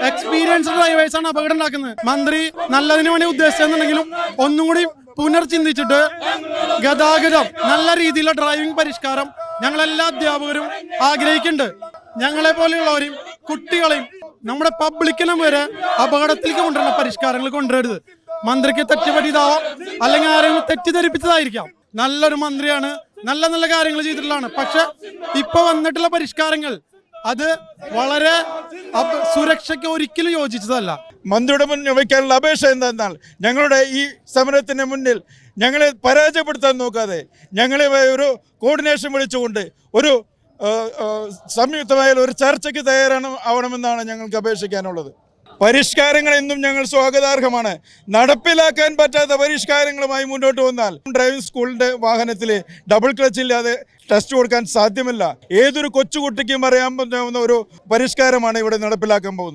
Experienced ഡ്രൈവേഴ്സാണ് അപകടം ഉണ്ടാക്കുന്നത്. മന്ത്രി നല്ലതിനു വേണ്ടി ഉദ്ദേശിച്ചെന്നുണ്ടെങ്കിലും ഒന്നും കൂടി പുനർചിന്തിച്ചിട്ട് ഗതാഗതം നല്ല രീതിയിലുള്ള ഡ്രൈവിംഗ് പരിഷ്കാരം ഞങ്ങളെല്ലാ അധ്യാപകരും ആഗ്രഹിക്കുന്നുണ്ട്. ഞങ്ങളെ പോലെയുള്ളവരെയും കുട്ടികളെയും നമ്മുടെ പബ്ലിക്കിനും വരെ അപകടത്തിലേക്ക് കൊണ്ടുവരുന്ന പരിഷ്കാരങ്ങൾ കൊണ്ടുവരരുത്. മന്ത്രിക്ക് തെറ്റുപറ്റിയതാവാം, അല്ലെങ്കിൽ ആരെങ്കിലും തെറ്റിദ്ധരിപ്പിച്ചതായിരിക്കാം. നല്ലൊരു മന്ത്രിയാണ്, നല്ല നല്ല കാര്യങ്ങൾ ചെയ്തിട്ടുള്ളതാണ്. പക്ഷെ ഇപ്പൊ വന്നിട്ടുള്ള പരിഷ്കാരങ്ങൾ അത് വളരെ സുരക്ഷയ്ക്ക് ഒരിക്കലും യോജിച്ചതല്ല. മന്ത്രിയുടെ മുന്നിൽ വയ്ക്കാനുള്ള അപേക്ഷ എന്തെന്നാൽ, ഞങ്ങളുടെ ഈ സമരത്തിന് മുന്നിൽ ഞങ്ങളെ പരാജയപ്പെടുത്താൻ നോക്കാതെ ഞങ്ങളെ ഒരു കോർഡിനേഷൻ വിളിച്ചുകൊണ്ട് ഒരു സംയുക്തമായ ഒരു ചർച്ചയ്ക്ക് ആവണമെന്നാണ് ഞങ്ങൾക്ക് അപേക്ഷിക്കാനുള്ളത്. പരിഷ്കാരങ്ങൾ എന്നും ഞങ്ങൾ സ്വാഗതാർഹമാണ്. നടപ്പിലാക്കാൻ പറ്റാത്ത പരിഷ്കാരങ്ങളുമായി മുന്നോട്ട് വന്നാൽ ഡ്രൈവിംഗ് സ്കൂളിൻ്റെ വാഹനത്തിൽ ഡബിൾ ക്ലച്ച് ഇല്ലാതെ ടെസ്റ്റ് കൊടുക്കാൻ സാധ്യമല്ല. ഏതൊരു കൊച്ചുകുട്ടിക്കും അറിയാൻ പറ്റാവുന്ന ഒരു പരിഷ്കാരമാണ് ഇവിടെ നടപ്പിലാക്കാൻ പോകുന്നത്.